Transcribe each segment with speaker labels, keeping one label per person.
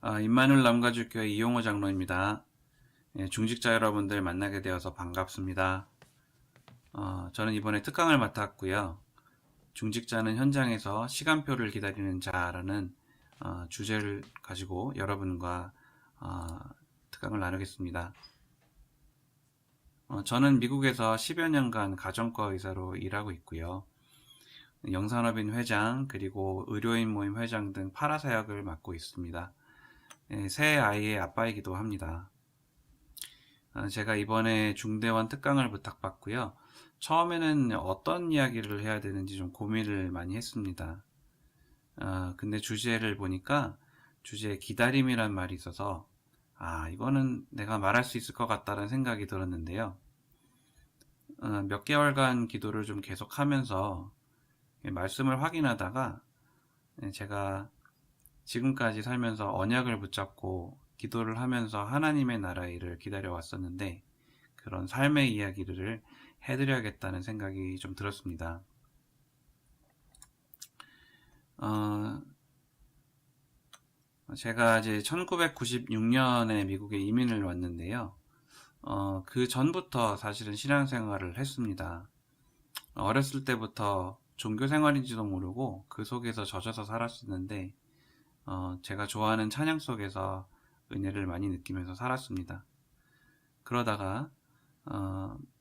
Speaker 1: 임마누엘 남가주교회 이용호 장로입니다. 중직자 여러분들 만나게 되어서 반갑습니다. 저는 이번에 특강을 맡았고요. 중직자는 현장에서 시간표를 기다리는 자라는 주제를 가지고 여러분과 특강을 나누겠습니다. 저는 미국에서 10여 년간 가정과 의사로 일하고 있고요. 영산업인 회장 그리고 의료인 모임 회장 등 파라사역을 맡고 있습니다. 새 아이의 아빠이기도 합니다. 제가 이번에 중대원 특강을 부탁받고요. 처음에는 어떤 이야기를 해야 되는지 좀 고민을 많이 했습니다. 근데 주제를 보니까 주제에 기다림이란 말이 있어서 이거는 내가 말할 수 있을 것 같다는 생각이 들었는데요. 몇 개월간 기도를 좀 계속하면서 말씀을 확인하다가 제가 지금까지 살면서 언약을 붙잡고 기도를 하면서 하나님의 나라 일을 기다려왔었는데 그런 삶의 이야기를 해드려야겠다는 생각이 좀 들었습니다. 제가 이제 1996년에 미국에 이민을 왔는데요. 그 전부터 사실은 신앙생활을 했습니다. 어렸을 때부터 종교 생활인지도 모르고 그 속에서 젖어서 살았었는데 제가 좋아하는 찬양 속에서 은혜를 많이 느끼면서 살았습니다. 그러다가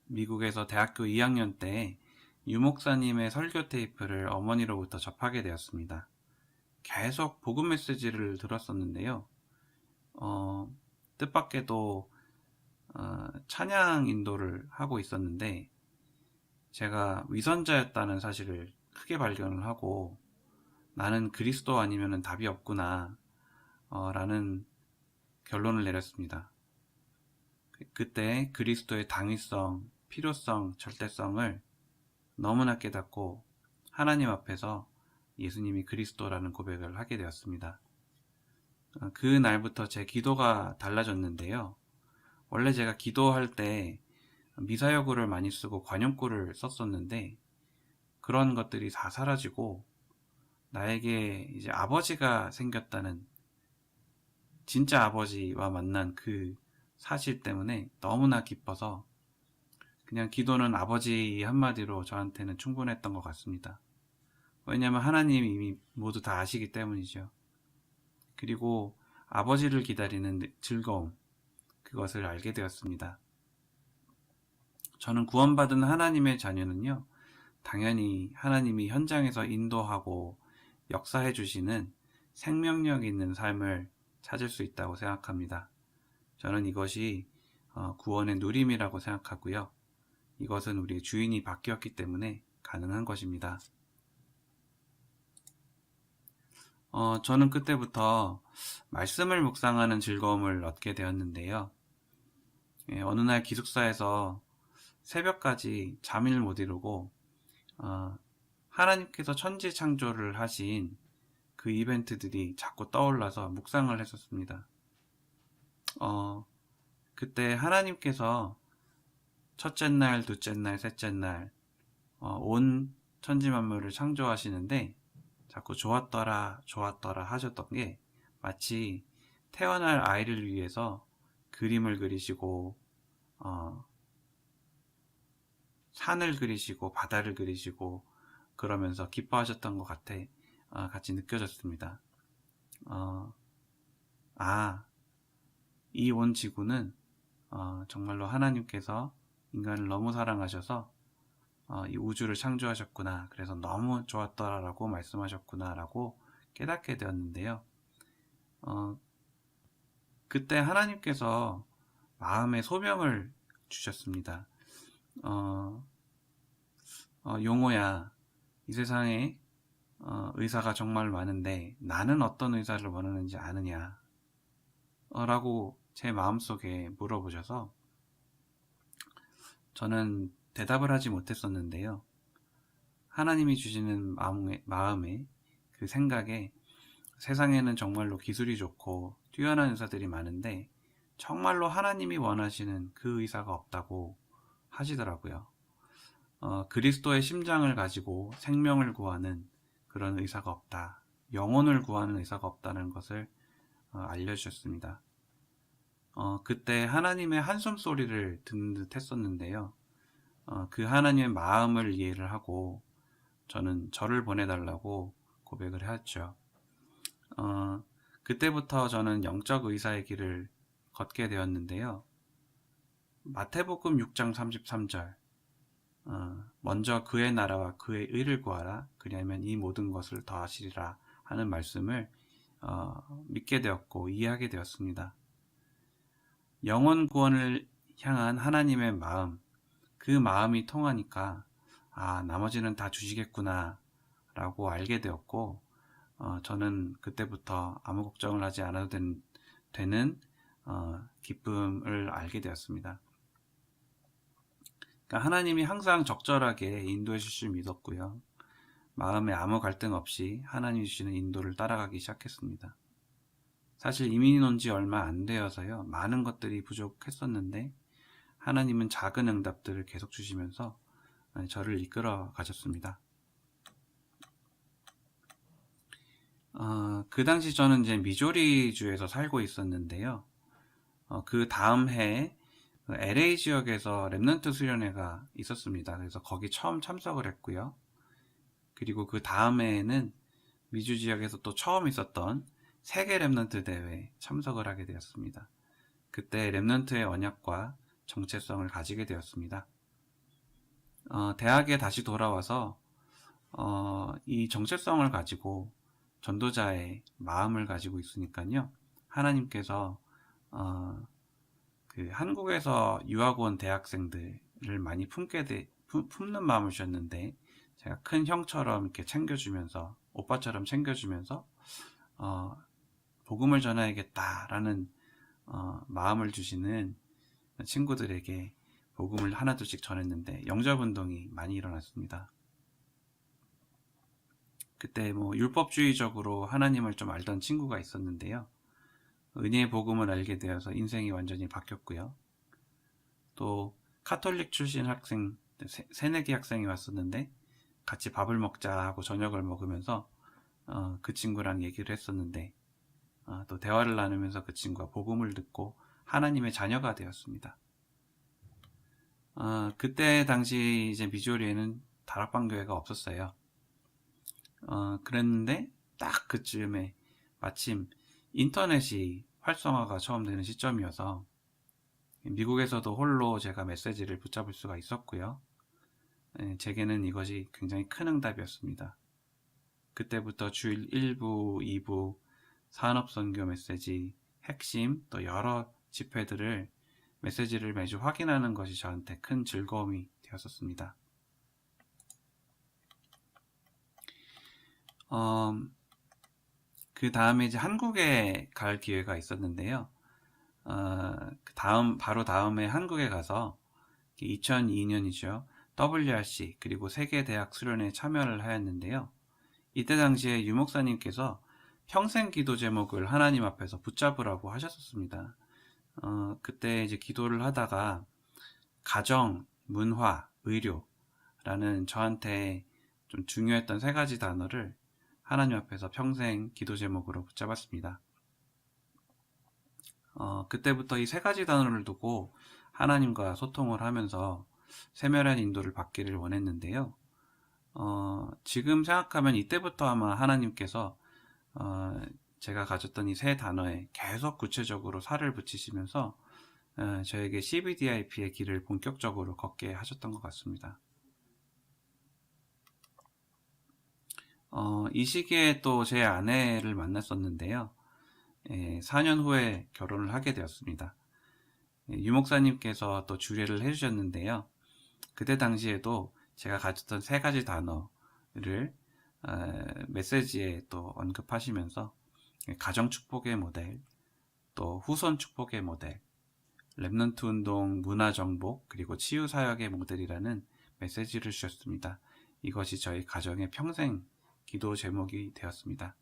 Speaker 1: 미국에서 대학교 2학년 때 유목사님의 설교 테이프를 어머니로부터 접하게 되었습니다. 계속 복음 메시지를 들었었는데요. 뜻밖에도 찬양 인도를 하고 있었는데 제가 위선자였다는 사실을 크게 발견을 하고 나는 그리스도 아니면 답이 없구나 라는 결론을 내렸습니다. 그때 그리스도의 당위성, 필요성, 절대성을 너무나 깨닫고 하나님 앞에서 예수님이 그리스도라는 고백을 하게 되었습니다. 그 날부터 제 기도가 달라졌는데요. 원래 제가 기도할 때 미사여구를 많이 쓰고 관용구를 썼었는데 그런 것들이 다 사라지고 나에게 이제 아버지가 생겼다는 진짜 아버지와 만난 그 사실 때문에 너무나 기뻐서 그냥 기도는 아버지 한마디로 저한테는 충분했던 것 같습니다. 왜냐하면 하나님이 이미 모두 다 아시기 때문이죠. 그리고 아버지를 기다리는 즐거움, 그것을 알게 되었습니다. 저는 구원받은 하나님의 자녀는요, 당연히 하나님이 현장에서 인도하고 역사해 주시는 생명력 있는 삶을 찾을 수 있다고 생각합니다. 저는 이것이 구원의 누림이라고 생각하고요. 이것은 우리의 주인이 바뀌었기 때문에 가능한 것입니다. 저는 그때부터 말씀을 묵상하는 즐거움을 얻게 되었는데요. 어느 날 기숙사에서 새벽까지 잠을 못 이루고 하나님께서 천지 창조를 하신 그 이벤트들이 자꾸 떠올라서 묵상을 했었습니다. 그때 하나님께서 첫째 날, 둘째 날, 셋째 날, 온 천지 만물을 창조하시는데 자꾸 좋았더라, 좋았더라 하셨던 게 마치 태어날 아이를 위해서 그림을 그리시고, 산을 그리시고, 바다를 그리시고, 그러면서 기뻐하셨던 것 같아, 같이 느껴졌습니다. 이 온 지구는 정말로 하나님께서 인간을 너무 사랑하셔서 이 우주를 창조하셨구나, 그래서 너무 좋았더라라고 말씀하셨구나 라고 깨닫게 되었는데요. 그때 하나님께서 마음의 소명을 주셨습니다. 용호야, 이 세상에 의사가 정말 많은데 나는 어떤 의사를 원하는지 아느냐 라고 제 마음속에 물어보셔서 저는 대답을 하지 못했었는데요. 하나님이 주시는 마음에 그 생각에 세상에는 정말로 기술이 좋고 뛰어난 의사들이 많은데 정말로 하나님이 원하시는 그 의사가 없다고 하시더라고요. 그리스도의 심장을 가지고 생명을 구하는 그런 의사가 없다. 영혼을 구하는 의사가 없다는 것을 알려주셨습니다. 그때 하나님의 한숨 소리를 듣는 듯 했었는데요. 그 하나님의 마음을 이해를 하고 저는 저를 보내달라고 고백을 했죠. 그때부터 저는 영적 의사의 길을 걷게 되었는데요. 마태복음 6장 33절 먼저 그의 나라와 그의 의를 구하라. 그리하면 이 모든 것을 더하시리라 하는 말씀을 믿게 되었고 이해하게 되었습니다. 영혼 구원을 향한 하나님의 마음, 그 마음이 통하니까 나머지는 다 주시겠구나 라고 알게 되었고 저는 그때부터 아무 걱정을 하지 않아도 되는 기쁨을 알게 되었습니다. 그러니까 하나님이 항상 적절하게 인도해 주실 줄 믿었고요. 마음에 아무 갈등 없이 하나님이 주시는 인도를 따라가기 시작했습니다. 사실 이민이 온 지 얼마 안 되어서요. 많은 것들이 부족했었는데 하나님은 작은 응답들을 계속 주시면서 저를 이끌어 가셨습니다. 그 당시 저는 이제 미조리주에서 살고 있었는데요. 그 다음 해에 LA 지역에서 랩넌트 수련회가 있었습니다. 그래서 거기 처음 참석을 했고요. 그리고 그 다음 해에는 미주 지역에서 또 처음 있었던 세계 랩넌트 대회에 참석을 하게 되었습니다. 그때 랩넌트의 언약과 정체성을 가지게 되었습니다. 대학에 다시 돌아와서 이 정체성을 가지고 전도자의 마음을 가지고 있으니까요. 하나님께서 그 한국에서 유학 온 대학생들을 많이 품는 마음을 주셨는데 제가 큰 형처럼 이렇게 챙겨주면서 오빠처럼 챙겨주면서 복음을 전해야겠다라는 마음을 주시는 친구들에게 복음을 하나둘씩 전했는데 영접운동이 많이 일어났습니다. 그때 율법주의적으로 하나님을 좀 알던 친구가 있었는데요. 은혜의 복음을 알게 되어서 인생이 완전히 바뀌었고요. 또 카톨릭 출신 학생, 새내기 학생이 왔었는데 같이 밥을 먹자 하고 저녁을 먹으면서 그 친구랑 얘기를 했었는데 또 대화를 나누면서 그 친구가 복음을 듣고 하나님의 자녀가 되었습니다. 그때 당시 이제 미조리에는 다락방교회가 없었어요. 그랬는데 딱 그쯤에 마침 인터넷이 활성화가 처음 되는 시점이어서 미국에서도 홀로 제가 메시지를 붙잡을 수가 있었고요. 제게는 이것이 굉장히 큰 응답이었습니다. 그때부터 주일 1부, 2부, 산업선교 메시지, 핵심, 또 여러 집회들을 메시지를 매주 확인하는 것이 저한테 큰 즐거움이 되었었습니다. 그 다음에 이제 한국에 갈 기회가 있었는데요. 바로 다음에 한국에 가서 2002년이죠. WRC 그리고 세계대학 수련회에 참여를 하였는데요. 이때 당시에 유목사님께서 평생 기도 제목을 하나님 앞에서 붙잡으라고 하셨었습니다. 그때 이제 기도를 하다가 가정, 문화, 의료라는 저한테 좀 중요했던 3가지 단어를 하나님 앞에서 평생 기도 제목으로 붙잡았습니다. 그때부터 이 3가지 단어를 두고 하나님과 소통을 하면서 세밀한 인도를 받기를 원했는데요. 지금 생각하면 이때부터 아마 하나님께서 제가 가졌던 이 3 단어에 계속 구체적으로 살을 붙이시면서 저에게 CBDIP의 길을 본격적으로 걷게 하셨던 것 같습니다. 이 시기에 또 제 아내를 만났었는데요. 4년 후에 결혼을 하게 되었습니다. 유목사님께서 또 주례를 해주셨는데요. 그때 당시에도 제가 가졌던 3가지 단어를 메시지에 또 언급하시면서 가정 축복의 모델, 또 후손 축복의 모델, 랩넌트 운동 문화 정복, 그리고 치유 사역의 모델이라는 메시지를 주셨습니다. 이것이 저희 가정의 평생 기도 제목이 되었습니다.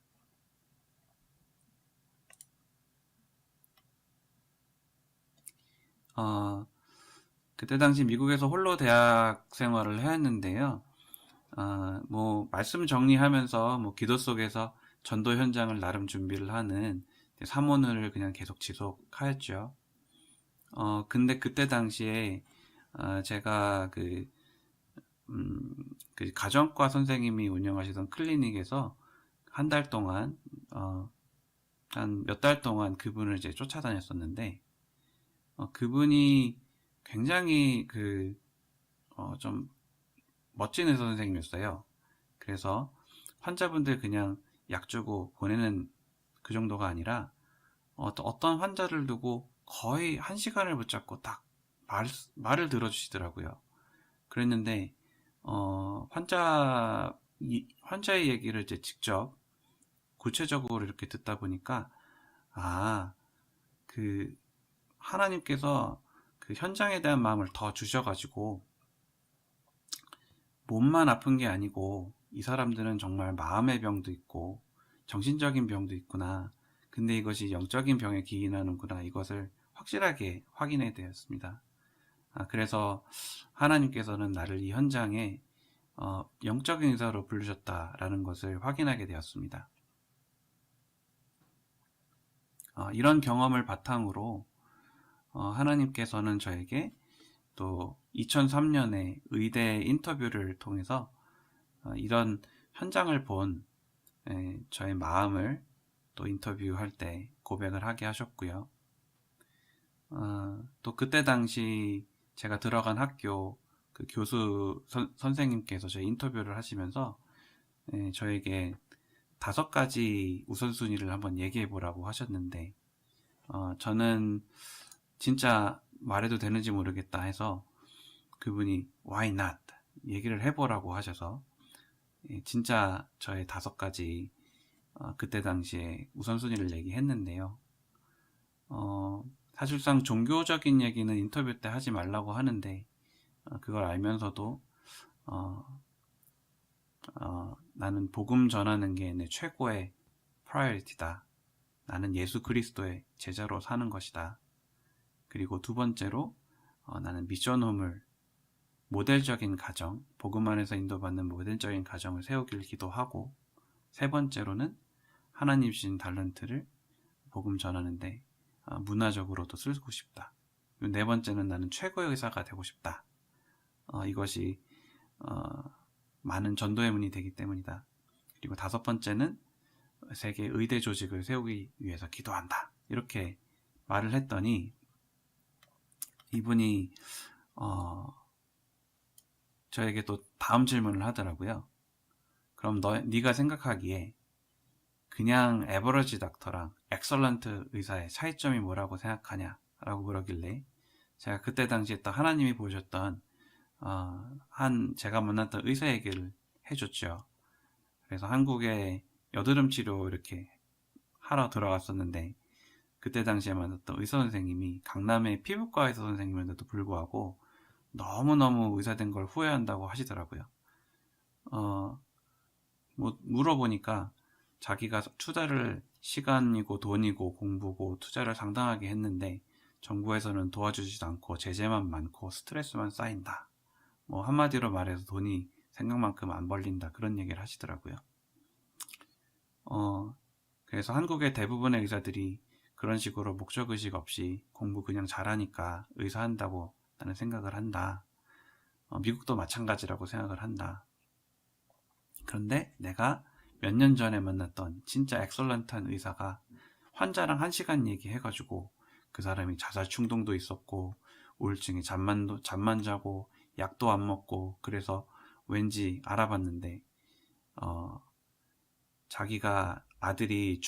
Speaker 1: 그때 당시 미국에서 홀로 대학 생활을 하였는데요. 말씀 정리하면서 기도 속에서 전도 현장을 나름 준비를 하는 사모를 그냥 계속 지속하였죠. 근데 그때 당시에 제가 그 가정과 선생님이 운영하시던 클리닉에서 한 달 동안 한 몇 달 동안 그분을 이제 쫓아다녔었는데 그분이 굉장히 좀 멋진 의사 선생님이었어요. 그래서 환자분들 그냥 약 주고 보내는 그 정도가 아니라 어떤 환자를 두고 거의 1시간을 붙잡고 딱 말을 들어주시더라고요. 그랬는데 환자의 얘기를 이제 직접 구체적으로 이렇게 듣다 보니까 그 하나님께서 그 현장에 대한 마음을 더 주셔가지고 몸만 아픈 게 아니고 이 사람들은 정말 마음의 병도 있고 정신적인 병도 있구나. 근데 이것이 영적인 병에 기인하는구나. 이것을 확실하게 확인해 되었습니다. 그래서 하나님께서는 나를 이 현장에 영적인 의사로 부르셨다라는 것을 확인하게 되었습니다. 이런 경험을 바탕으로 하나님께서는 저에게 또 2003년에 의대 인터뷰를 통해서 이런 현장을 본 저의 마음을 또 인터뷰할 때 고백을 하게 하셨고요. 또 그때 당시 제가 들어간 학교 그 교수 선생님께서 저희 인터뷰를 하시면서 저에게 5가지 우선순위를 한번 얘기해 보라고 하셨는데 저는 진짜 말해도 되는지 모르겠다 해서 그분이 why not 얘기를 해보라고 하셔서 진짜 저의 5가지 그때 당시에 우선순위를 얘기했는데요. 사실상 종교적인 얘기는 인터뷰 때 하지 말라고 하는데 그걸 알면서도 나는 복음 전하는 게 내 최고의 프라이어리티다. 나는 예수 그리스도의 제자로 사는 것이다. 그리고 2번째로 나는 미션홈을 모델적인 가정, 복음 안에서 인도받는 모델적인 가정을 세우길 기도하고 3번째로는 하나님 주신 달란트를 복음 전하는데 문화적으로도 쓰고 싶다. 4번째는 나는 최고의 의사가 되고 싶다. 이것이 많은 전도의 문이 되기 때문이다. 그리고 5번째는 세계 의대 조직을 세우기 위해서 기도한다. 이렇게 말을 했더니 이분이 저에게 또 다음 질문을 하더라고요. 그럼 네가 생각하기에 그냥 에버러지 닥터랑 엑설런트 의사의 차이점이 뭐라고 생각하냐? 라고 그러길래 제가 그때 당시에 또 하나님이 보여줬던 제가 만났던 의사 얘기를 해줬죠. 그래서 한국에 여드름 치료 이렇게 하러 들어갔었는데 그때 당시에 만났던 의사 선생님이 강남의 피부과 의사 선생님인데도 불구하고 너무너무 의사된 걸 후회한다고 하시더라고요. 물어보니까 자기가 투자를 시간이고 돈이고 공부고 투자를 상당하게 했는데 정부에서는 도와주지도 않고 제재만 많고 스트레스만 쌓인다. 한마디로 말해서 돈이 생각만큼 안 벌린다. 그런 얘기를 하시더라고요. 그래서 한국의 대부분의 의사들이 그런 식으로 목적의식 없이 공부 그냥 잘하니까 의사한다고 나는 생각을 한다. 미국도 마찬가지라고 생각을 한다. 그런데 내가 몇 년 전에 만났던 진짜 엑설런트한 의사가 환자랑 1시간 얘기해가지고 그 사람이 자살 충동도 있었고 우울증에 잠만 자고 약도 안 먹고 그래서 왠지 알아봤는데 자기가 아들이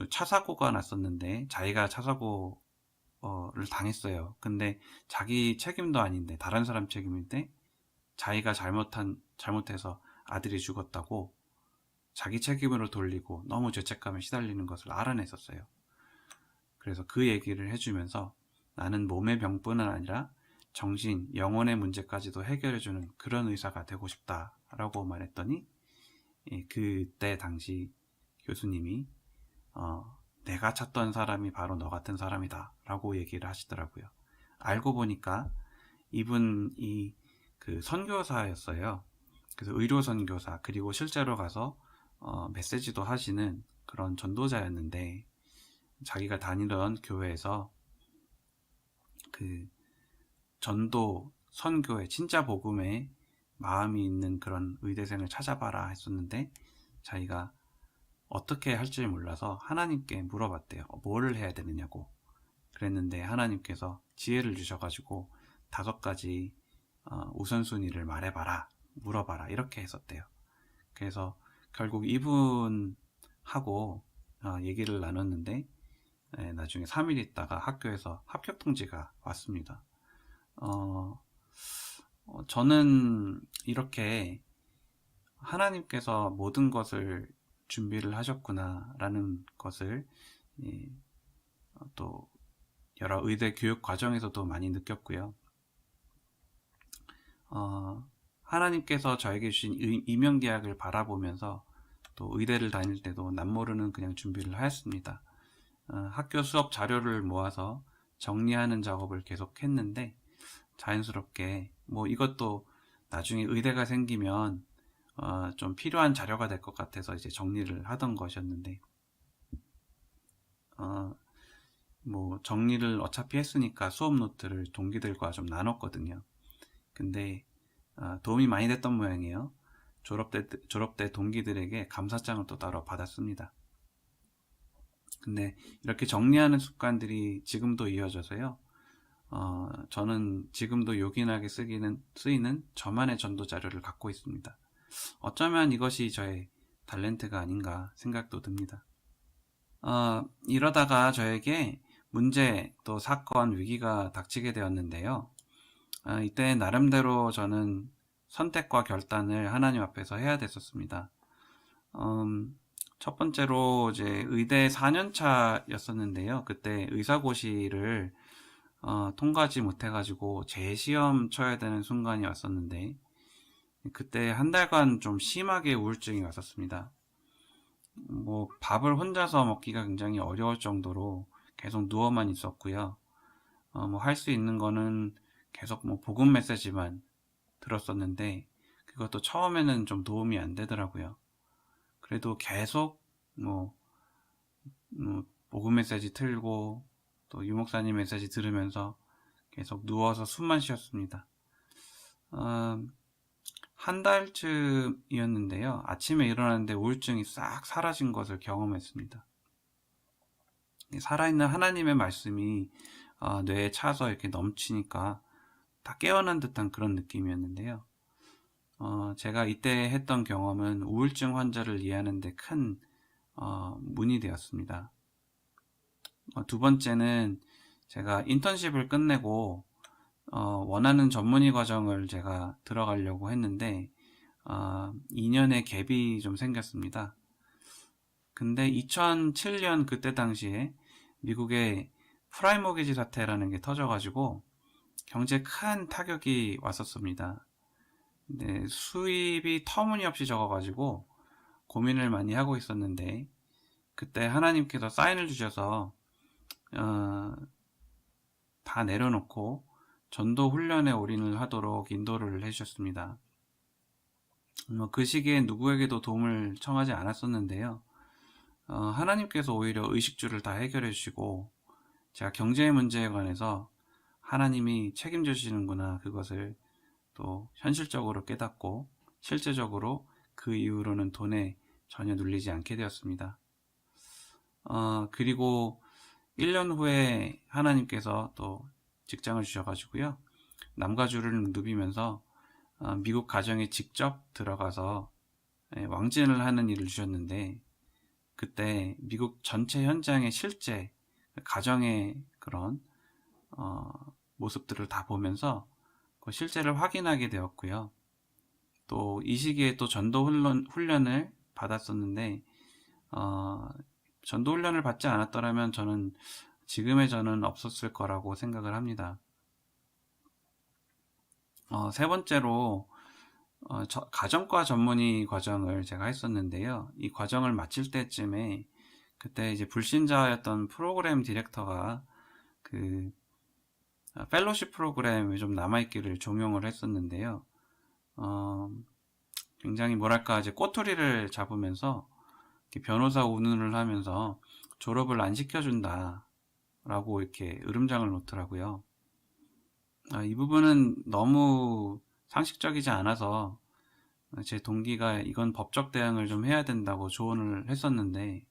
Speaker 1: 차 사고가 났었는데 자기가 차 사고를 당했어요. 근데 자기 책임도 아닌데 다른 사람 책임인데 자기가 잘못해서 아들이 죽었다고 자기 책임으로 돌리고 너무 죄책감에 시달리는 것을 알아냈었어요. 그래서 그 얘기를 해주면서 나는 몸의 병뿐만 아니라 정신, 영혼의 문제까지도 해결해주는 그런 의사가 되고 싶다라고 말했더니 그때 당시 교수님이 내가 찾던 사람이 바로 너 같은 사람이다 라고 얘기를 하시더라고요. 알고 보니까 이분이 그 선교사였어요. 그래서 의료 선교사 그리고 실제로 가서 메시지도 하시는 그런 전도자였는데 자기가 다니던 교회에서 그 전도, 선교에, 진짜 복음에 마음이 있는 그런 의대생을 찾아봐라 했었는데, 자기가 어떻게 할지 몰라서 하나님께 물어봤대요. 뭐를 해야 되느냐고. 그랬는데 하나님께서 지혜를 주셔가지고 5가지 우선순위를 말해봐라, 물어봐라, 이렇게 했었대요. 그래서 결국 이분하고 얘기를 나눴는데, 나중에 3일 있다가 학교에서 합격 통지가 왔습니다. 저는 이렇게 하나님께서 모든 것을 준비를 하셨구나 라는 것을 또 여러 의대 교육 과정에서도 많이 느꼈고요. 하나님께서 저에게 주신 임용계약을 바라보면서 또 의대를 다닐 때도 남모르는 그냥 준비를 하였습니다. 학교 수업 자료를 모아서 정리하는 작업을 계속 했는데, 자연스럽게 뭐 이것도 나중에 의대가 생기면 좀 필요한 자료가 될 것 같아서 이제 정리를 하던 것이었는데, 뭐 정리를 어차피 했으니까 수업 노트를 동기들과 좀 나눴거든요. 근데 도움이 많이 됐던 모양이에요. 졸업때 동기들에게 감사장을 또 따로 받았습니다. 근데 이렇게 정리하는 습관들이 지금도 이어져서요. 저는 지금도 요긴하게 쓰이는 저만의 전도 자료를 갖고 있습니다. 어쩌면 이것이 저의 탤런트가 아닌가 생각도 듭니다. 이러다가 저에게 문제, 또 사건, 위기가 닥치게 되었는데요. 이때 나름대로 저는 선택과 결단을 하나님 앞에서 해야 됐었습니다. 첫 번째로 이제 의대 4년차였었는데요. 그때 의사고시를 통과하지 못해가지고 재시험 쳐야 되는 순간이 왔었는데, 그때 한 달간 좀 심하게 우울증이 왔었습니다. 뭐 밥을 혼자서 먹기가 굉장히 어려울 정도로 계속 누워만 있었고요. 뭐 할 수 있는 거는 계속 뭐 복음 메시지만 들었었는데, 그것도 처음에는 좀 도움이 안 되더라고요. 그래도 계속 뭐 복음 메시지 틀고 또 유목사님 메시지 들으면서 계속 누워서 숨만 쉬었습니다. 한 달쯤이었는데요. 아침에 일어났는데 우울증이 싹 사라진 것을 경험했습니다. 살아있는 하나님의 말씀이 뇌에 차서 이렇게 넘치니까 다 깨어난 듯한 그런 느낌이었는데요. 제가 이때 했던 경험은 우울증 환자를 이해하는 데 큰 문이 되었습니다. 두 번째는 제가 인턴십을 끝내고 원하는 전문의 과정을 제가 들어가려고 했는데 2년의 갭이 좀 생겼습니다. 근데 2007년 그때 당시에 미국에 프라임 모기지 사태라는 게 터져가지고 경제에 큰 타격이 왔었습니다. 근데 수입이 터무니없이 적어가지고 고민을 많이 하고 있었는데, 그때 하나님께서 사인을 주셔서 다 내려놓고 전도 훈련에 올인을 하도록 인도를 해주셨습니다. 그 시기에 누구에게도 도움을 청하지 않았었는데요. 하나님께서 오히려 의식주를 다 해결해 주시고, 제가 경제 문제에 관해서 하나님이 책임져 주시는구나, 그것을 또 현실적으로 깨닫고 실제적으로 그 이후로는 돈에 전혀 눌리지 않게 되었습니다. 그리고 1년 후에 하나님께서 또 직장을 주셔가지고요. 남가주를 누비면서 미국 가정에 직접 들어가서 왕진을 하는 일을 주셨는데, 그때 미국 전체 현장의 실제 가정의 그런 모습들을 다 보면서 그 실제를 확인하게 되었고요. 또 이 시기에 또 전도 훈련을 받았었는데, 전도 훈련을 받지 않았더라면 저는 지금의 저는 없었을 거라고 생각을 합니다. 세 번째로 가정과 전문의 과정을 제가 했었는데요. 이 과정을 마칠 때쯤에 그때 이제 불신자였던 프로그램 디렉터가 그 펠로십 프로그램에 좀 남아있기를 종용을 했었는데요. 굉장히 뭐랄까 이제 꼬투리를 잡으면서 변호사 운운을 하면서 졸업을 안 시켜준다 라고 이렇게 으름장을 놓더라고요. 이 부분은 너무 상식적이지 않아서 제 동기가 이건 법적 대응을 좀 해야 된다고 조언을 했었는데,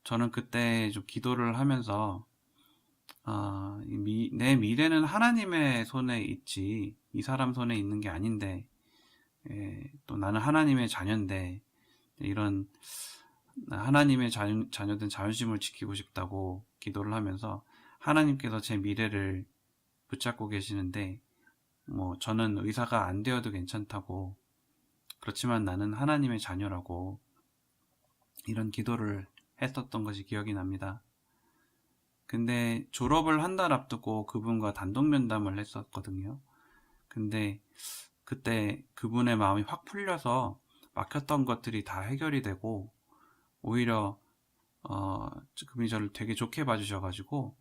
Speaker 1: 저는 그때 좀 기도를 하면서 내 미래는 하나님의 손에 있지 이 사람 손에 있는 게 아닌데, 또 나는 하나님의 자녀인데 이런 하나님의 자녀된 자존심을 지키고 싶다고 기도를 하면서, 하나님께서 제 미래를 붙잡고 계시는데 뭐 저는 의사가 안 되어도 괜찮다고, 그렇지만 나는 하나님의 자녀라고, 이런 기도를 했었던 것이 기억이 납니다. 근데 졸업을 한 달 앞두고 그분과 단독 면담을 했었거든요. 근데 그때 그분의 마음이 확 풀려서 막혔던 것들이 다 해결이 되고, 오히려 그분이 저를 되게 좋게 봐주셔가지고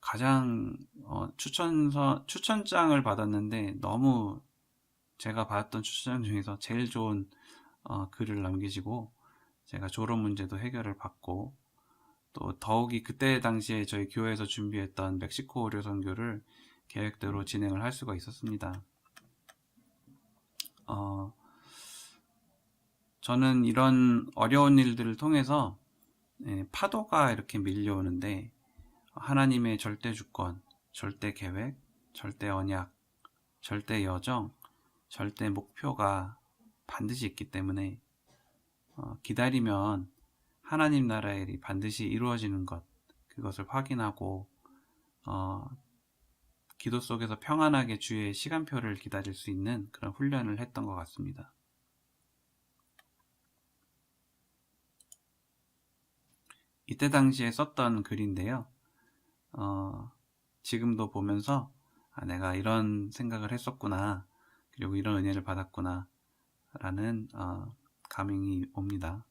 Speaker 1: 가장 추천장을 받았는데, 너무 제가 받았던 추천장 중에서 제일 좋은 글을 남기시고, 제가 졸업 문제도 해결을 받고, 또 더욱이 그때 당시에 저희 교회에서 준비했던 멕시코 의료 선교를 계획대로 진행을 할 수가 있었습니다. 저는 이런 어려운 일들을 통해서 파도가 이렇게 밀려오는데, 하나님의 절대 주권, 절대 계획, 절대 언약, 절대 여정, 절대 목표가 반드시 있기 때문에 기다리면 하나님 나라의 일이 반드시 이루어지는 것, 그것을 확인하고 기도 속에서 평안하게 주의 시간표를 기다릴 수 있는 그런 훈련을 했던 것 같습니다. 이때 당시에 썼던 글인데요. 지금도 보면서 내가 이런 생각을 했었구나, 그리고 이런 은혜를 받았구나 라는 감흥이 옵니다.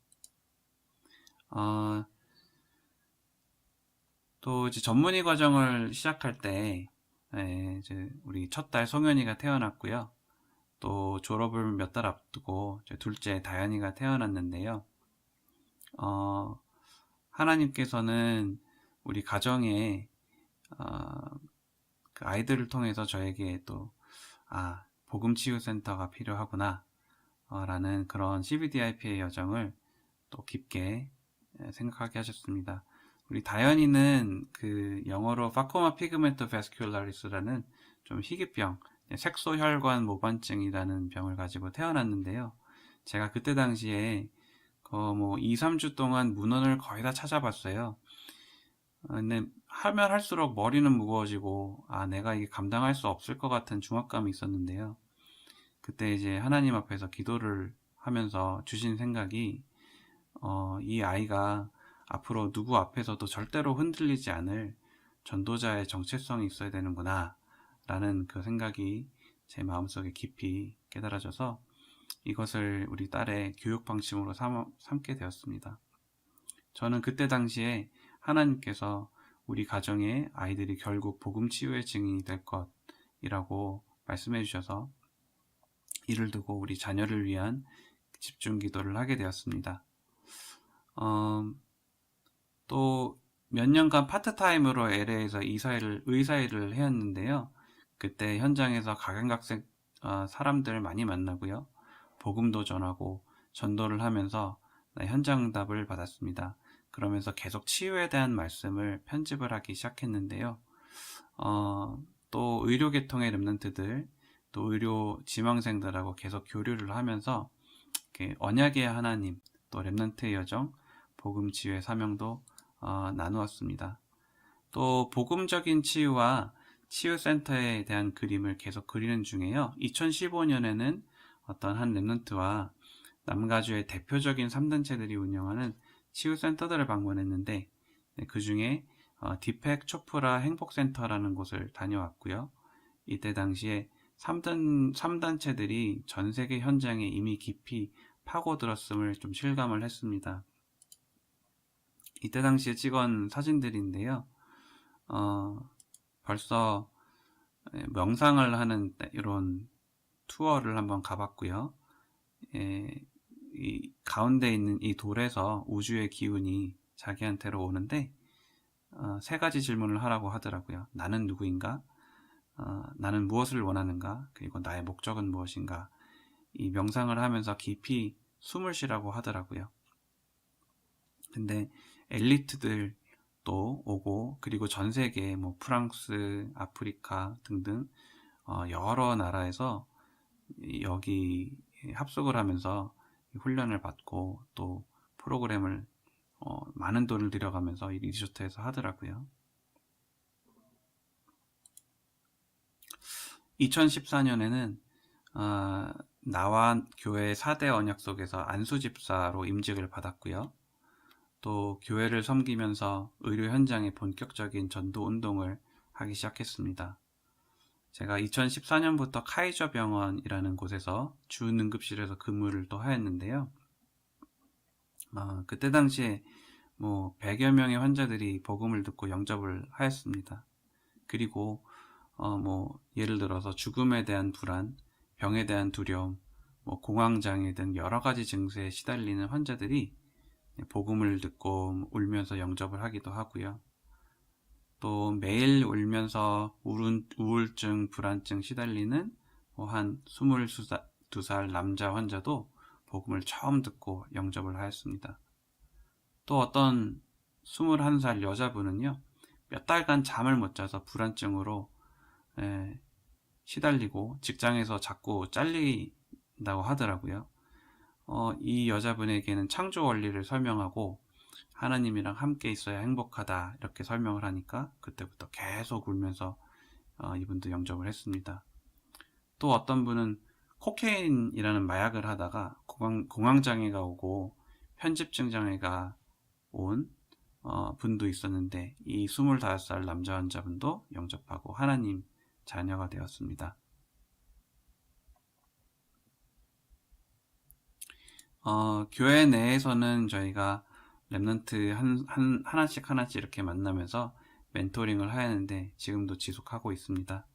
Speaker 1: 또 이제 전문의 과정을 시작할 때 이제 우리 첫 딸 송현이가 태어났고요. 또 졸업을 몇 달 앞두고 둘째 다현이가 태어났는데요. 하나님께서는 우리 가정에 그 아이들을 통해서 저에게 또 복음치유센터가 필요하구나 라는 그런 CBDIP의 여정을 또 깊게 생각하게 하셨습니다. 우리 다현이는 그 영어로 파코마 피그멘토 베스큘라리스라는 좀 희귀병, 색소혈관 모반증이라는 병을 가지고 태어났는데요. 제가 그때 당시에 2, 3주 동안 문헌을 거의 다 찾아봤어요. 근데 하면 할수록 머리는 무거워지고 내가 이게 감당할 수 없을 것 같은 중압감이 있었는데요. 그때 이제 하나님 앞에서 기도를 하면서 주신 생각이 이 아이가 앞으로 누구 앞에서도 절대로 흔들리지 않을 전도자의 정체성이 있어야 되는구나 라는 그 생각이 제 마음속에 깊이 깨달아져서 이것을 우리 딸의 교육 방침으로 삼게 되었습니다. 저는 그때 당시에 하나님께서 우리 가정의 아이들이 결국 복음 치유의 증인이 될 것이라고 말씀해 주셔서 이를 두고 우리 자녀를 위한 집중 기도를 하게 되었습니다. 또 몇 년간 파트타임으로 LA에서 의사일을 해왔는데요. 그때 현장에서 각양각색 사람들 많이 만나고요. 복음도 전하고 전도를 하면서 현장 응답을 받았습니다. 그러면서 계속 치유에 대한 말씀을 편집을 하기 시작했는데요. 또 의료계통의 렘넌트들, 또 의료 지망생들하고 계속 교류를 하면서 언약의 하나님, 또 렘넌트의 여정, 복음 치유의 사명도 나누었습니다. 또 복음적인 치유와 치유센터에 대한 그림을 계속 그리는 중에요. 2015년에는 어떤 한 렘넌트와 남가주의 대표적인 3단체들이 운영하는 치유센터들을 방문했는데, 그 중에 디펙 초프라 행복센터라는 곳을 다녀왔고요. 이때 당시에 3단체들이 전 세계 현장에 이미 깊이 파고들었음을 좀 실감을 했습니다. 이때 당시에 찍은 사진들인데요. 벌써 명상을 하는 이런 투어를 한번 가봤고요. 이 가운데 있는 이 돌에서 우주의 기운이 자기한테로 오는데 세 가지 질문을 하라고 하더라고요. 나는 누구인가? 나는 무엇을 원하는가? 그리고 나의 목적은 무엇인가? 이 명상을 하면서 깊이 숨을 쉬라고 하더라고요. 근데 엘리트들도 오고, 그리고 전 세계 뭐 프랑스, 아프리카 등등 여러 나라에서 여기 합숙을 하면서 훈련을 받고 또 프로그램을 많은 돈을 들여가면서 이 리조트에서 하더라고요. 2014년에는 나와 교회 4대 언약 속에서 안수집사로 임직을 받았고요. 또 교회를 섬기면서 의료 현장의 본격적인 전도 운동을 하기 시작했습니다. 제가 2014년부터 카이저 병원이라는 곳에서 주 응급실에서 근무를 또 하였는데요. 그때 당시에 뭐 100여 명의 환자들이 복음을 듣고 영접을 하였습니다. 그리고 뭐 예를 들어서 죽음에 대한 불안, 병에 대한 두려움, 뭐 공황장애 등 여러 가지 증세에 시달리는 환자들이 복음을 듣고 울면서 영접을 하기도 하고요. 또 매일 울면서 우울증, 불안증 시달리는 한 22살 남자 환자도 복음을 처음 듣고 영접을 하였습니다. 또 어떤 21살 여자분은요, 몇 달간 잠을 못 자서 불안증으로 시달리고 직장에서 자꾸 잘린다고 하더라고요. 이 여자분에게는 창조 원리를 설명하고 하나님이랑 함께 있어야 행복하다 이렇게 설명을 하니까 그때부터 계속 울면서 이분도 영접을 했습니다. 또 어떤 분은 코케인이라는 마약을 하다가 공황장애가 오고 편집증 장애가 온 분도 있었는데 이 25살 남자 환자분도 영접하고 하나님 자녀가 되었습니다. 교회 내에서는 저희가 랩넌트 하나씩 이렇게 만나면서 멘토링을 하였는데 지금도 지속하고 있습니다.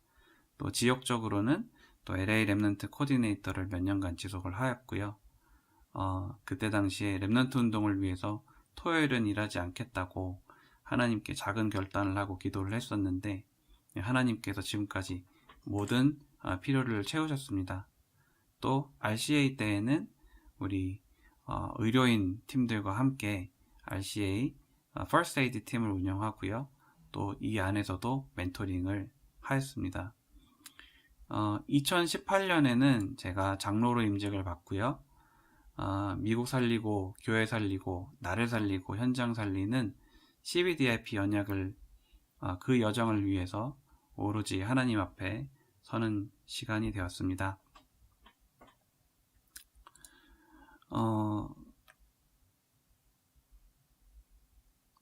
Speaker 1: 또 지역적으로는 또 LA 랩넌트 코디네이터를 몇 년간 지속을 하였고요. 그때 당시에 랩넌트 운동을 위해서 토요일은 일하지 않겠다고 하나님께 작은 결단을 하고 기도를 했었는데 하나님께서 지금까지 모든 필요를 채우셨습니다. 또 RCA 때에는 우리 의료인 팀들과 함께 RCA First Aid 팀을 운영하고요. 또 이 안에서도 멘토링을 하였습니다. 2018년에는 제가 장로로 임직을 받고요. 미국 살리고 교회 살리고 나를 살리고 현장 살리는 CBDIP 언약을 그 여정을 위해서 오로지 하나님 앞에 서는 시간이 되었습니다.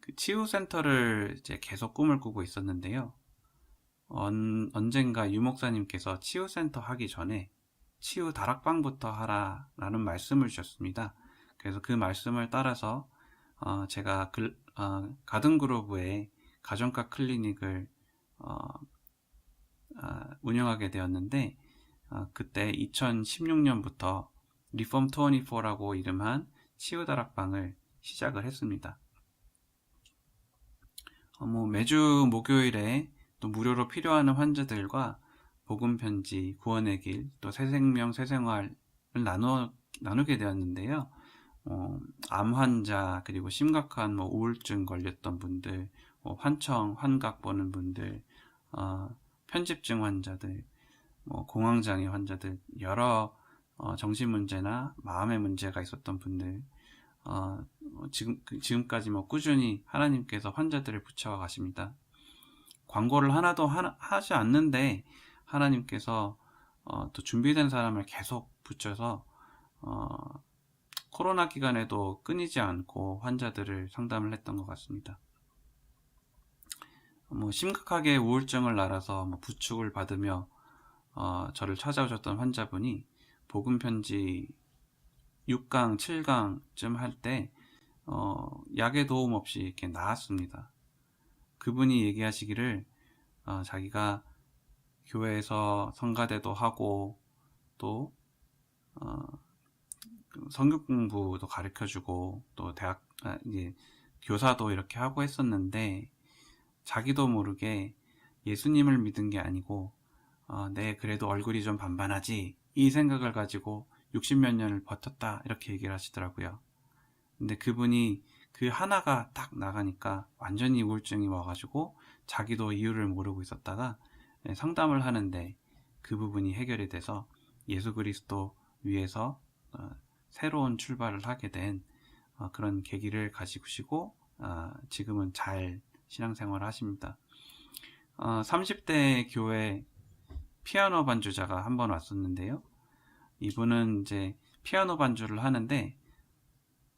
Speaker 1: 그 치유센터를 이제 계속 꿈을 꾸고 있었는데요. 언젠가 유목사님께서 치유센터 하기 전에 치유 다락방부터 하라라는 말씀을 주셨습니다. 그래서 그 말씀을 따라서 제가 가든그로브의 가정과 클리닉을 운영하게 되었는데 그때 2016년부터 리폼 24라고 이름한 치유 다락방을 시작을 했습니다. 매주 목요일에 또 무료로 필요하는 환자들과 복음 편지, 구원의 길, 또 새생명, 새생활을 나누게 되었는데요. 암 환자, 그리고 심각한 우울증 걸렸던 분들, 환청, 환각 보는 분들, 편집증 환자들, 공황장애 환자들, 여러 정신 문제나 마음의 문제가 있었던 분들, 지금까지 꾸준히 하나님께서 환자들을 붙여와 가십니다. 광고를 하나도 하지 않는데 하나님께서 또 준비된 사람을 계속 붙여서 코로나 기간에도 끊이지 않고 환자들을 상담을 했던 것 같습니다. 심각하게 우울증을 앓아서 부축을 받으며 저를 찾아오셨던 환자분이 복음 편지 6강, 7강쯤 할 때 약의 도움 없이 이렇게 나았습니다. 그분이 얘기하시기를 자기가 교회에서 성가대도 하고 또 성경 공부도 가르쳐주고 또 교사도 이렇게 하고 했었는데 자기도 모르게 예수님을 믿은 게 아니고 내 그래도 얼굴이 좀 반반하지 이 생각을 가지고 60몇 년을 버텼다 이렇게 얘기를 하시더라고요. 근데 그분이 그 하나가 딱 나가니까 완전히 우울증이 와가지고 자기도 이유를 모르고 있었다가 상담을 하는데 그 부분이 해결이 돼서 예수 그리스도 위에서 새로운 출발을 하게 된 그런 계기를 가지시고 지금은 잘 신앙생활을 하십니다. 30대 교회 피아노 반주자가 한 번 왔었는데요. 이분은 이제 피아노 반주를 하는데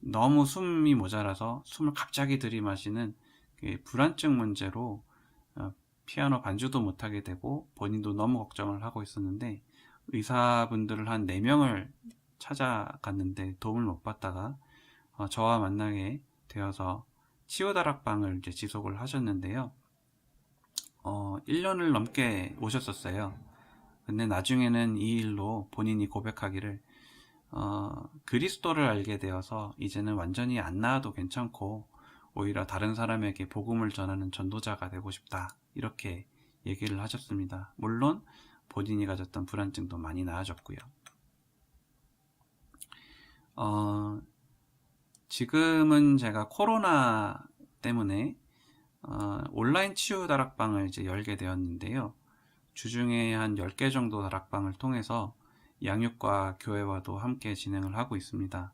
Speaker 1: 너무 숨이 모자라서 숨을 갑자기 들이마시는 불안증 문제로 피아노 반주도 못하게 되고 본인도 너무 걱정을 하고 있었는데 의사분들을 한 4명을 찾아갔는데 도움을 못 받다가 저와 만나게 되어서 치유다락방을 이제 지속을 하셨는데요. 1년을 넘게 오셨었어요. 근데 나중에는 이 일로 본인이 고백하기를 그리스도를 알게 되어서 이제는 완전히 안 나아도 괜찮고 오히려 다른 사람에게 복음을 전하는 전도자가 되고 싶다 이렇게 얘기를 하셨습니다. 물론 본인이 가졌던 불안증도 많이 나아졌고요. 지금은 제가 코로나 때문에 온라인 치유 다락방을 이제 열게 되었는데요. 주중에 한 10개 정도 다락방을 통해서 양육과 교회와도 함께 진행을 하고 있습니다.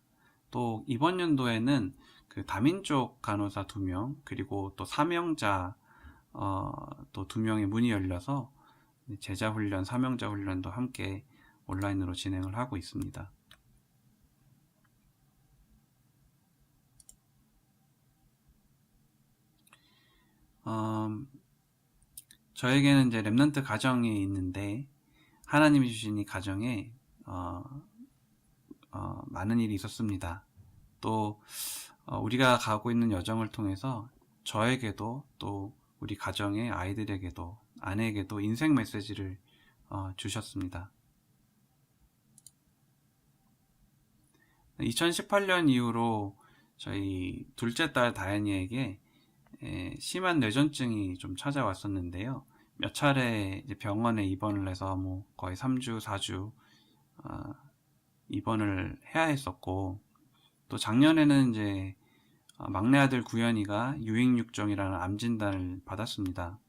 Speaker 1: 또 이번 연도에는 그 다민족 간호사 2명 그리고 또 사명자 또 2명의 문이 열려서 제자 훈련, 사명자 훈련도 함께 온라인으로 진행을 하고 있습니다. 저에게는 이제 렘넌트 가정이 있는데 하나님이 주신 이 가정에 많은 일이 있었습니다. 또 우리가 가고 있는 여정을 통해서 저에게도 또 우리 가정의 아이들에게도 아내에게도 인생 메시지를 주셨습니다. 2018년 이후로 저희 둘째 딸 다현이에게 심한 뇌전증이 좀 찾아왔었는데요. 몇 차례 이제 병원에 입원을 해서 뭐 거의 3주, 4주 입원을 해야 했었고, 또 작년에는 이제 막내 아들 구현이가 유익육종이라는 암 진단을 받았습니다.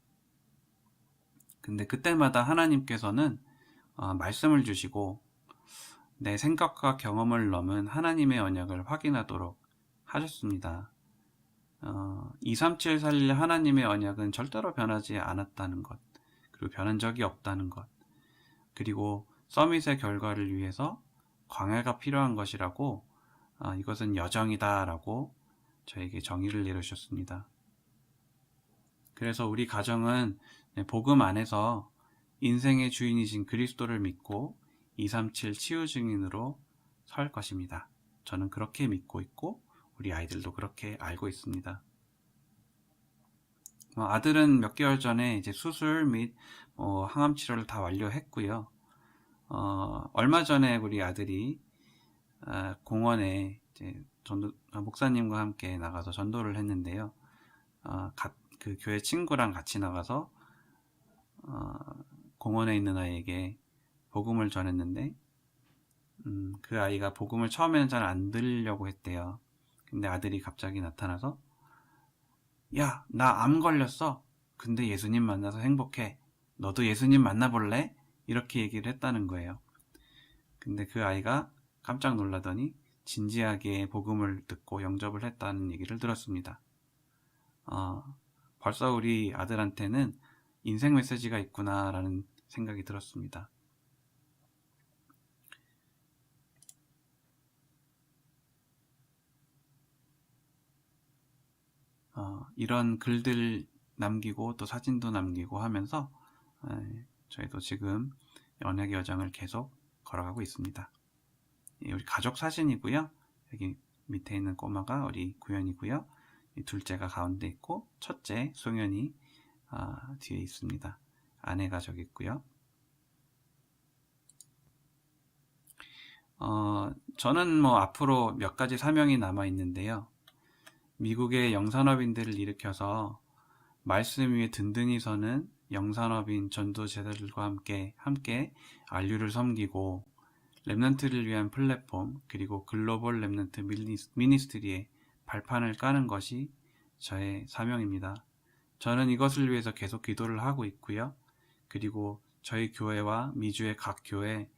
Speaker 1: 근데 그때마다 하나님께서는 말씀을 주시고 내 생각과 경험을 넘은 하나님의 언약을 확인하도록 하셨습니다. 23741 하나님의 언약은 절대로 변하지 않았다는 것, 그리고 변한 적이 없다는 것, 그리고 서밋의 결과를 위해서 광야가 필요한 것이라고 이것은 여정이다 라고 저에게 정의를 내려주셨습니다. 그래서 우리 가정은 복음 안에서 인생의 주인이신 그리스도를 믿고 237 치유 증인으로 설 것입니다. 저는 그렇게 믿고 있고 우리 아이들도 그렇게 알고 있습니다. 아들은 몇 개월 전에 이제 수술 및 항암 치료를 다 완료했고요. 얼마 전에 우리 아들이 공원에 이제 목사님과 함께 나가서 전도를 했는데요. 그 교회 친구랑 같이 나가서 공원에 있는 아이에게 복음을 전했는데 그 아이가 복음을 처음에는 잘 안 들으려고 했대요. 근데 아들이 갑자기 나타나서 야, 나 암 걸렸어. 근데 예수님 만나서 행복해. 너도 예수님 만나볼래? 이렇게 얘기를 했다는 거예요. 근데 그 아이가 깜짝 놀라더니 진지하게 복음을 듣고 영접을 했다는 얘기를 들었습니다. 벌써 우리 아들한테는 인생 메시지가 있구나 라는 생각이 들었습니다. 이런 글들 남기고 또 사진도 남기고 하면서 저희도 지금 언약의 여정을 계속 걸어가고 있습니다. 우리 가족 사진이고요. 여기 밑에 있는 꼬마가 우리 구현이고요. 둘째가 가운데 있고 첫째 송현이 뒤에 있습니다. 아내가 저기 있고요. 저는 뭐 앞으로 몇 가지 사명이 남아 있는데요. 미국의 영산업인들을 일으켜서 말씀 위에 든든히 서는 영산업인 전도제자들과 함께 안류를 섬기고 렘넌트를 위한 플랫폼 그리고 글로벌 렘넌트 미니스트리의 발판을 까는 것이 저의 사명입니다. 저는 이것을 위해서 계속 기도를 하고 있고요. 그리고 저희 교회와 미주의 각 교회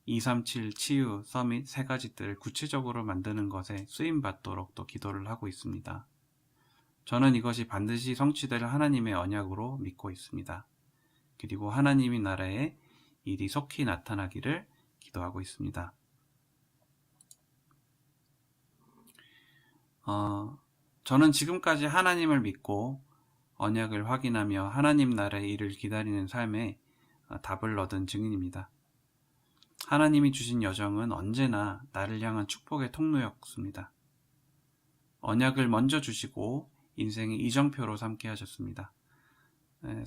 Speaker 1: 237 치유 서밋 세 가지들을 구체적으로 만드는 것에 쓰임받도록 또 기도를 하고 있습니다. 저는 이것이 반드시 성취될 하나님의 언약으로 믿고 있습니다. 그리고 하나님의 나라에 일이 속히 나타나기를 기도하고 있습니다. 저는 지금까지 하나님을 믿고 언약을 확인하며 하나님 나라의 일을 기다리는 삶에 답을 얻은 증인입니다. 하나님이 주신 여정은 언제나 나를 향한 축복의 통로였습니다. 언약을 먼저 주시고 인생의 이정표로 삼게 하셨습니다.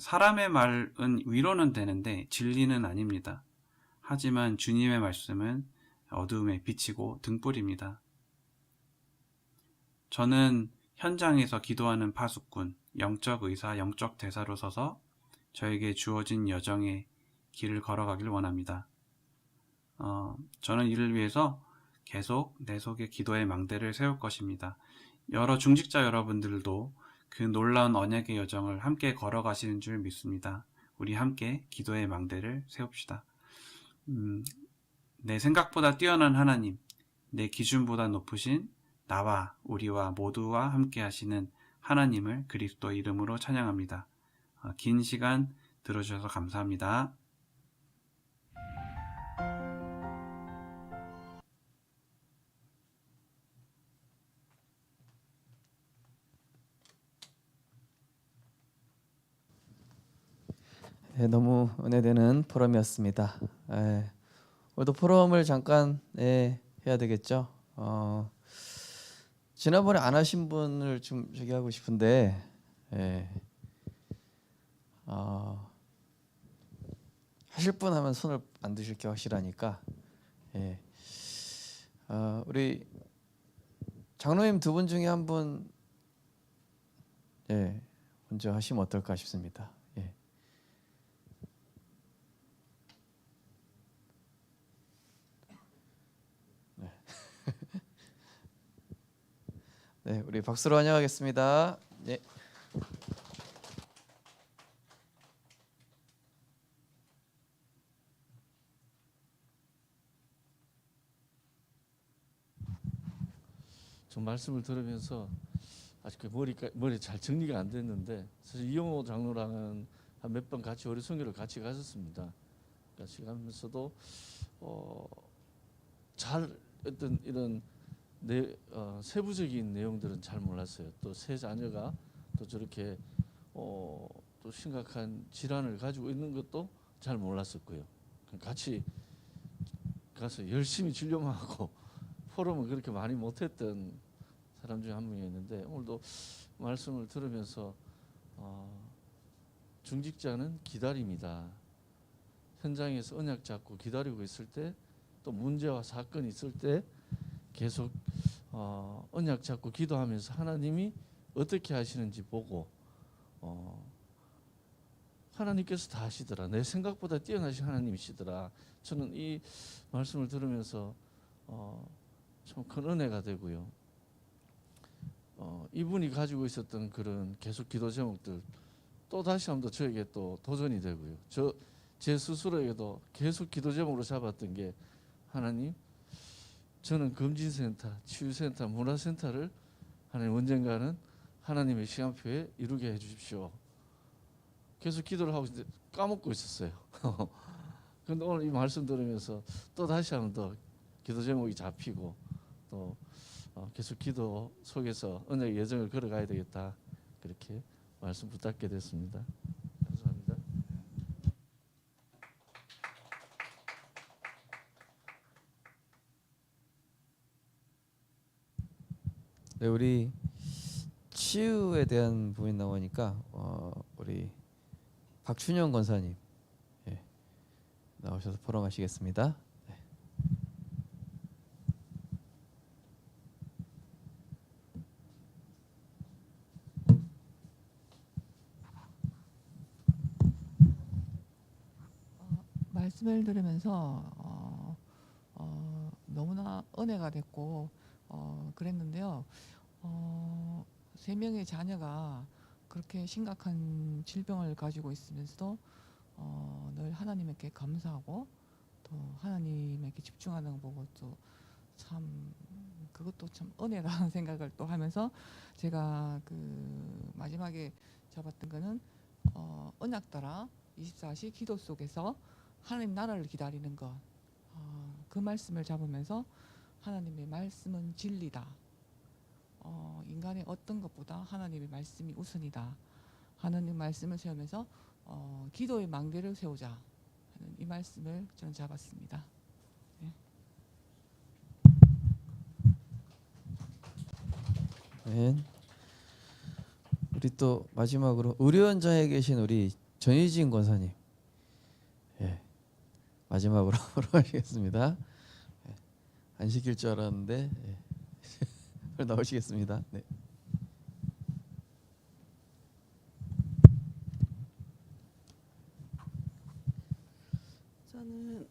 Speaker 1: 사람의 말은 위로는 되는데 진리는 아닙니다. 하지만 주님의 말씀은 어두움에 비치고 등불입니다. 저는 현장에서 기도하는 파수꾼, 영적 의사, 영적 대사로 서서 저에게 주어진 여정의 길을 걸어가길 원합니다. 저는 이를 위해서 계속 내 속에 기도의 망대를 세울 것입니다. 여러 중직자 여러분들도 그 놀라운 언약의 여정을 함께 걸어가시는 줄 믿습니다. 우리 함께 기도의 망대를 세웁시다. 내 생각보다 뛰어난 하나님, 내 기준보다 높으신 나와 우리와 모두와 함께 하시는 하나님을 그리스도 이름으로 찬양합니다. 긴 시간 들어주셔서 감사합니다.
Speaker 2: 네, 너무 은혜되는 포럼이었습니다. 오늘도 포럼을 잠깐 해야 되겠죠. 지난번에 안 하신 분을 좀 소개하고 싶은데 하실 분 하면 손을 안 드실 게 확실하니까 우리 장로님 두 분 중에 한 분 먼저 하시면 어떨까 싶습니다. 네, 우리 박수로 환영하겠습니다. 네.
Speaker 3: 좀 말씀을 들으면서 아직 머리 잘 정리가 안 됐는데 사실 이영호 장로랑은 한 몇 번 같이 어리송교를 같이 갔었습니다. 같이 가면서도 잘 어떤 이런 세부적인 내용들은 잘 몰랐어요. 또 세 자녀가 또 저렇게 또 심각한 질환을 가지고 있는 것도 잘 몰랐었고요. 같이 가서 열심히 진료만 하고 포럼은 그렇게 많이 못했던 사람 중에 한 명이었는데 오늘도 말씀을 들으면서 중직자는 기다림이다. 현장에서 언약 잡고 기다리고 있을 때 또 문제와 사건이 있을 때 계속 언약 잡고 기도하면서 하나님이 어떻게 하시는지 보고 하나님께서 다 하시더라. 내 생각보다 뛰어나신 하나님이시더라. 저는 이 말씀을 들으면서 참 큰 은혜가 되고요. 이분이 가지고 있었던 그런 계속 기도 제목들 또 다시 한번 저에게 또 도전이 되고요. 제 스스로에게도 계속 기도 제목으로 잡았던 게 하나님, 저는 검진센터, 치유센터, 문화센터를 하나님 언젠가는 하나님의 시간표에 이루게 해주십시오. 계속 기도를 하고 있는데 까먹고 있었어요. 그런데 오늘 이 말씀 들으면서 또 다시 한번 더 기도 제목이 잡히고 또 계속 기도 속에서 언약의 여정을 걸어가야 되겠다. 그렇게 말씀 붙잡게 됐습니다. 감사합니다.
Speaker 2: 네, 우리 치유에 대한 부분이 나오니까 우리 박춘영 권사님 나오셔서 포럼하시겠습니다.
Speaker 4: 예배를 들으면서 너무나 은혜가 됐고 그랬는데요. 세 명의 자녀가 그렇게 심각한 질병을 가지고 있으면서도 늘 하나님께 감사하고 또 하나님에게 집중하는 거 보고 또 참 그것도 참 은혜라는 생각을 또 하면서 제가 그 마지막에 잡았던 거는 언약 따라 24시 기도 속에서 하나님 나라를 기다리는 것, 그 말씀을 잡으면서 하나님의 말씀은 진리다. 인간의 어떤 것보다 하나님의 말씀이 우선이다. 하나님 말씀을 세우면서 기도의 망대를 세우자 하는 이 말씀을 저는 잡았습니다. 네.
Speaker 2: 네. 우리 또 마지막으로 의료 현장에 계신 우리 전유진 권사님, 예, 마지막으로 하시겠습니다. 예, 안 시킬 줄 알았는데 예. 나오시겠습니다. 네.
Speaker 5: 저는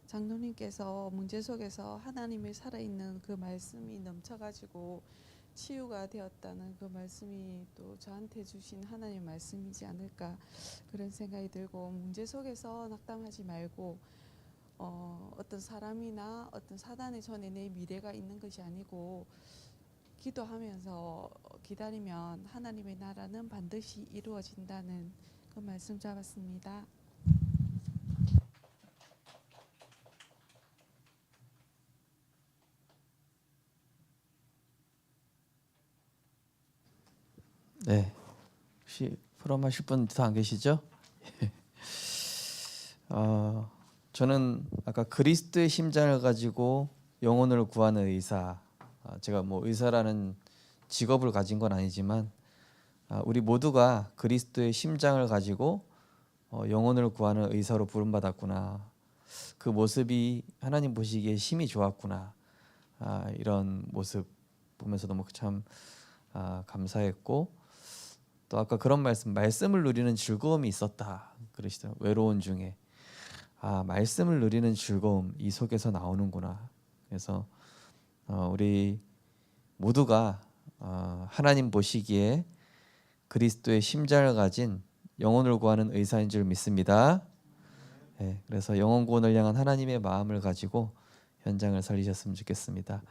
Speaker 5: 장로님께서 문제 속에서 하나님의 살아있는 그 말씀이 넘쳐가지고 치유가 되었다는 그 말씀이 또 저한테 주신 하나님의 말씀이지 않을까 그런 생각이 들고, 문제 속에서 낙담하지 말고 어떤 사람이나 어떤 사단의 손에 내 미래가 있는 것이 아니고 기도하면서 기다리면 하나님의 나라는 반드시 이루어진다는 그 말씀 잡았습니다.
Speaker 2: 네. 혹시 포럼하실 분 더 안 계시죠? 저는 아까 그리스도의 심장을 가지고 영혼을 구하는 의사, 제가 뭐 의사라는 직업을 가진 건 아니지만 우리 모두가 그리스도의 심장을 가지고 영혼을 구하는 의사로 부름받았구나. 그 모습이 하나님 보시기에 심히 좋았구나. 이런 모습 보면서 너무 참 감사했고, 또 아까 그런 말씀을 누리는 즐거움이 있었다 그러시더라고요. 외로운 중에 말씀을 누리는 즐거움 이 속에서 나오는구나. 그래서 우리 모두가 하나님 보시기에 그리스도의 심장을 가진 영혼을 구하는 의사인 줄 믿습니다. 네, 그래서 영혼 구원을 향한 하나님의 마음을 가지고 현장을 살리셨으면 좋겠습니다.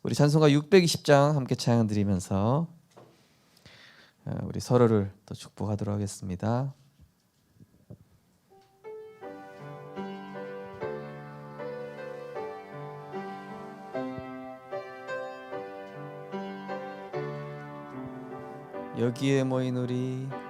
Speaker 2: 우리 찬송가 620장 함께 찬양 드리면서 우리 서로를 또 축복하도록 하겠습니다. 여기에 모인 우리